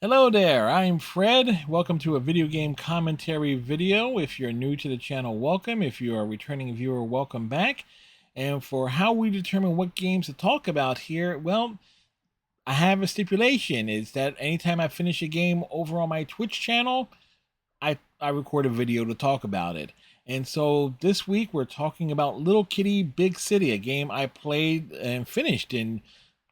Hello there, I'm Fred. Welcome to a video game commentary video. If you're new to the channel, welcome. If you are a returning viewer, welcome back. And for how we determine what games to talk about here, well, I have a stipulation. Is that anytime I finish a game over on my Twitch channel, I record a video to talk about it. And so this week we're talking about Little Kitty Big City, a game I played and finished in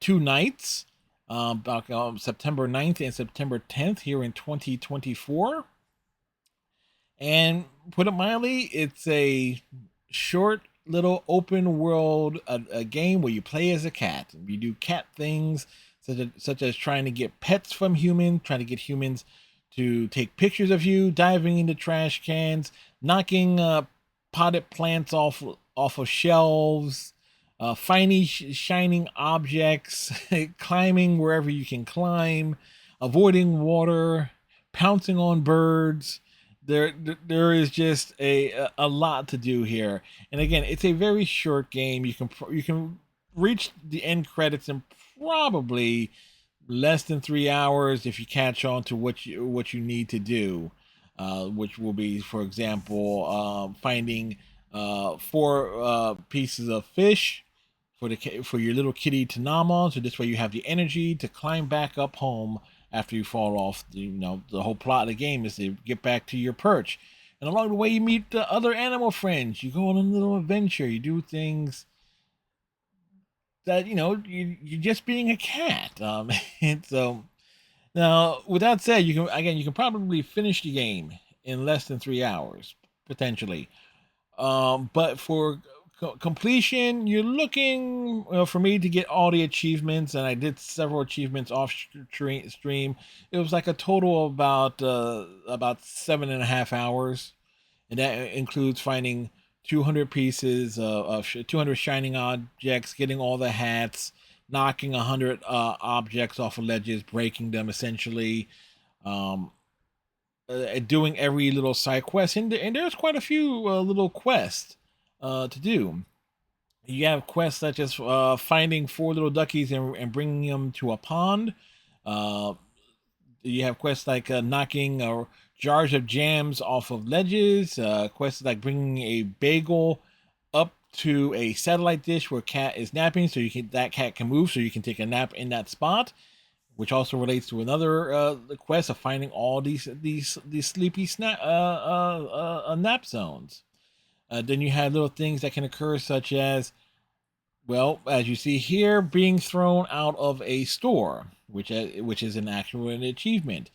2 nights, about September 9th and September 10th here in 2024. And put it mildly, it's a short little open world a game where you play as a cat. You do cat things such as trying to get pets from humans, trying to get humans to take pictures of you, diving into trash cans, knocking potted plants off of shelves, finding shining objects, climbing wherever you can climb, avoiding water, pouncing on birds. There is just a lot to do here, and again, it's a very short game. You can reach the end credits in probably less than 3 hours if you catch on to what you need to do, which will be, for example, finding four pieces of fish for your little kitty to nom on, so this way you have the energy to climb back up home after you fall off. The whole plot of the game is to get back to your perch, and along the way you meet the other animal friends. You go on a little adventure. You do things that you're just being a cat. And so now, with that said, you can probably finish the game in less than 3 hours potentially. But for completion, you're looking for me to get all the achievements, and I did several achievements off stream. It was like a total of about 7.5 hours, and that includes finding 200 pieces of 200 shining objects, getting all the hats, knocking 100 objects off of ledges, breaking them essentially, um, doing every little side quest, and there's quite a few little quests to do. You have quests such as finding four little duckies and bringing them to a pond. Uh, you have quests like knocking jars of jams off of ledges. Quests like bringing a bagel up to a satellite dish where cat is napping, so that cat can move, so you can take a nap in that spot. Which also relates to another quest of finding all these sleepy nap zones. Then you have little things that can occur, such as, well, as you see here, being thrown out of a store, which is an actual achievement.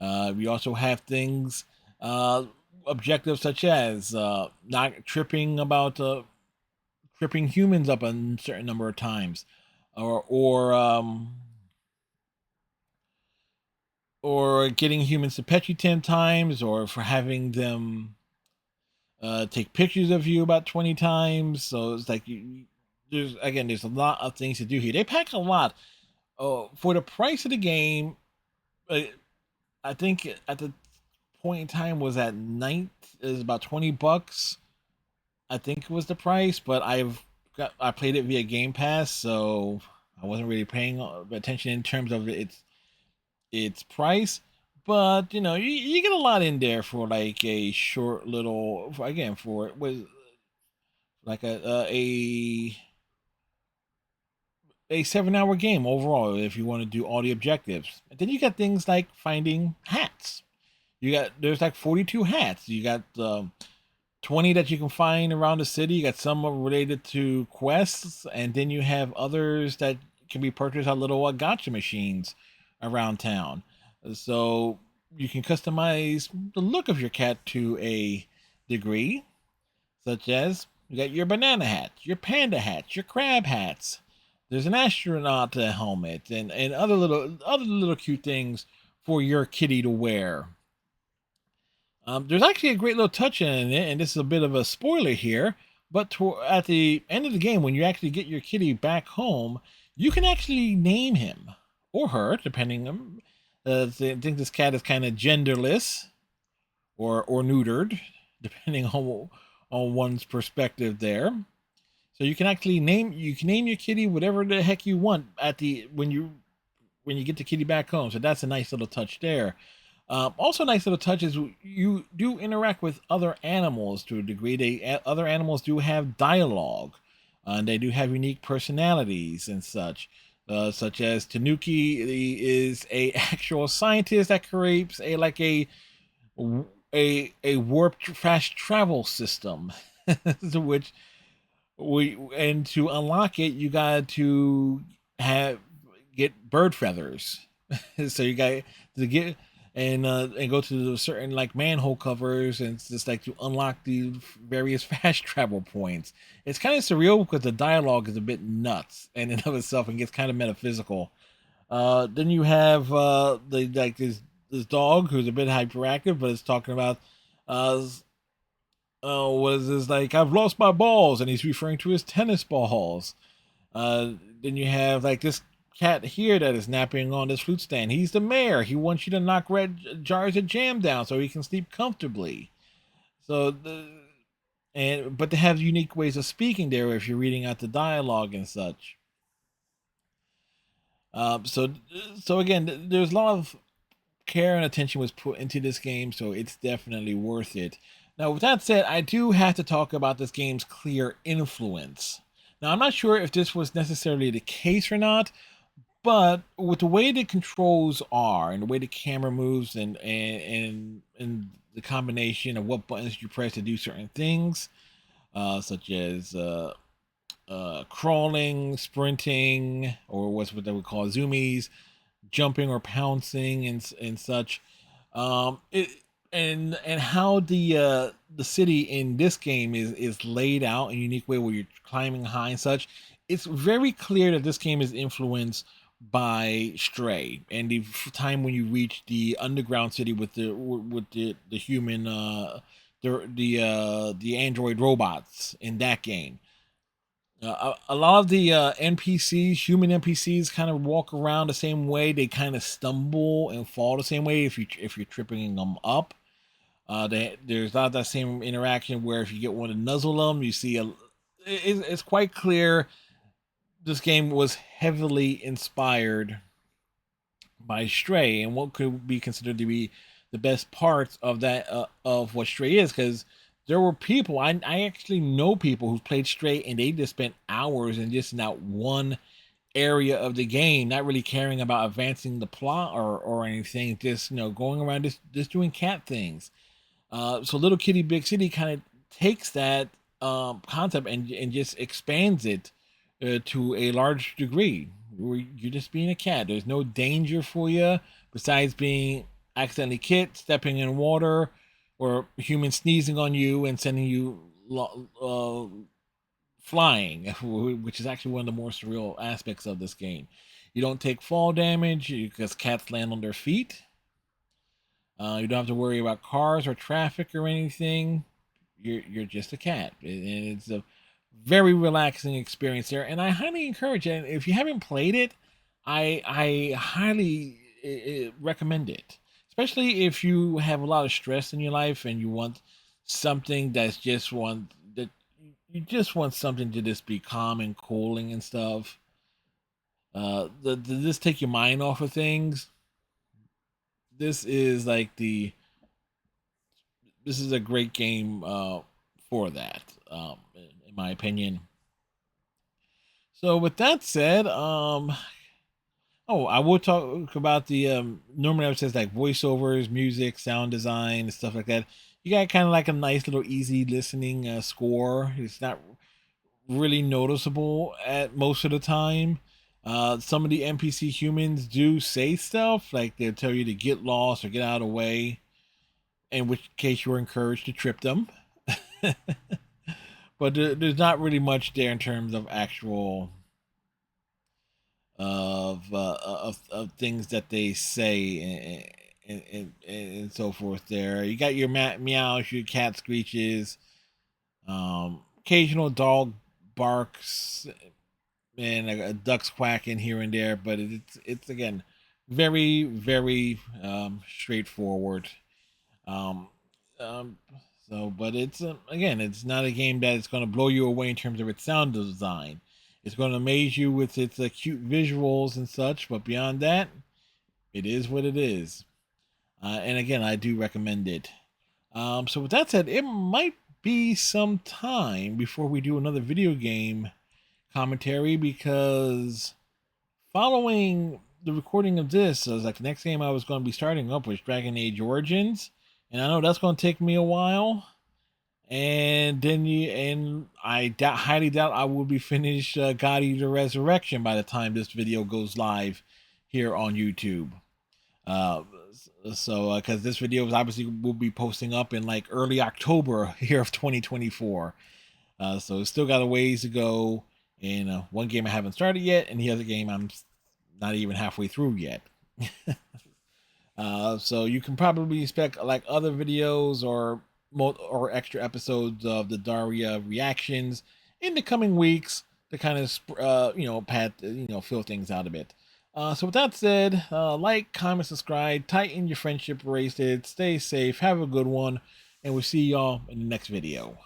We also have things, objectives such as not tripping humans up a certain number of times, or getting humans to pet you 10 times, or for having them take pictures of you about 20 times. So it's like there's a lot of things to do here. They pack a lot. For the price of the game, I think at the point in time was at night is about $20. I think it was the price, but I played it via Game Pass, so I wasn't really paying attention in terms of its price. But you get a lot in there for like a short little, again, for it was like a 7 hour game overall if you want to do all the objectives. And then you got things like finding hats. There's like 42 hats. You got 20 that you can find around the city. You got some related to quests, and then you have others that can be purchased at little gotcha machines around town. So you can customize the look of your cat to a degree, such as you got your banana hat, your panda hats, your crab hats. There's an astronaut helmet, and other little cute things for your kitty to wear. There's actually a great little touch in it, and this is a bit of a spoiler here. But at the end of the game, when you actually get your kitty back home, you can actually name him or her, depending on. I think this cat is kind of genderless or neutered, depending on one's perspective there. So you can name your kitty whatever the heck you want at the when you when you get the kitty back home. So that's a nice little touch there. Also, a nice little touch is you do interact with other animals to a degree. Other animals do have dialogue, and they do have unique personalities and such. Such as Tanuki is a actual scientist that creates a warp fast travel system, to which and to unlock it, you got to have get bird feathers. So you got to get and go to certain like manhole covers and it's just like to unlock the various fast travel points. It's kind of surreal because the dialogue is a bit nuts in and of itself and gets kind of metaphysical. Then you have the like this dog who's a bit hyperactive, but it's talking about uh what is this, like, I've lost my balls, and he's referring to his tennis balls. Then you have like this cat here that is napping on this fruit stand. He's the mayor. He wants you to knock red jars of jam down so he can sleep comfortably. So but they have unique ways of speaking there if you're reading out the dialogue and such. So again, there's a lot of care and attention was put into this game, so it's definitely worth it. Now, with that said, I do have to talk about this game's clear influence. Now, I'm not sure if this was necessarily the case or not, but with the way the controls are and the way the camera moves and the combination of what buttons you press to do certain things, such as crawling, sprinting, or what they would call zoomies, jumping or pouncing and such. It and how the city in this game is laid out in a unique way where you're climbing high and such. It's very clear that this game is influenced by Stray and the time when you reach the underground city with the human the android robots in that game. A lot of the NPCs, human NPCs, kind of walk around the same way. They kind of stumble and fall the same way if you're tripping them up. There's not that same interaction where if you get one to nuzzle them, you see it's quite clear this game was heavily inspired by Stray and what could be considered to be the best parts of that of what Stray is, because there were people I actually know people who played Stray and they just spent hours in just not one area of the game, not really caring about advancing the plot or anything, just going around just doing cat things. So Little Kitty Big City kind of takes that concept and just expands it to a large degree. Where you're just being a cat. There's no danger for you besides being accidentally kicked, stepping in water, or human sneezing on you and sending you flying, which is actually one of the more surreal aspects of this game. You don't take fall damage because cats land on their feet. You don't have to worry about cars or traffic or anything. You're just a cat, and it's a very relaxing experience there. And I highly encourage it. If you haven't played it, I highly recommend it, especially if you have a lot of stress in your life and you want something that you just want something to just be calm and cooling and stuff. Just take your mind off of things. This is like this is a great game for that, in my opinion. So with that said, oh, I will talk about the normally I would say like voiceovers, music, sound design, and stuff like that. You got kind of like a nice little easy listening score. It's not really noticeable at most of the time. Some of the NPC humans do say stuff like they'll tell you to get lost or get out of the way, in which case you're encouraged to trip them. But there's not really much there in terms of actual of things that they say and so forth. There, you got your meows, your cat screeches, occasional dog barks, and a duck's quacking here and there. But it's again very straightforward. Um, um, so, but it's again, it's not a game that is going to blow you away in terms of its sound design. It's going to amaze you with its cute visuals and such, but beyond that, it is what it is. And again, I do recommend it. So with that said, it might be some time before we do another video game commentary, because following the recording of this, I was like, the next game I was going to be starting up was Dragon Age Origins, and I know that's going to take me a while. And then I highly doubt I will be finished God Eater Resurrection by the time this video goes live here on YouTube. Because this video is obviously will be posting up in like early October here of 2024. So it's still got a ways to go. And one game I haven't started yet, and the other game I'm not even halfway through yet. So you can probably expect like other videos or extra episodes of the Daria reactions in the coming weeks to kind of fill things out a bit. So with that said, like, comment, subscribe, tighten your friendship bracelet, stay safe, have a good one, and we'll see y'all in the next video.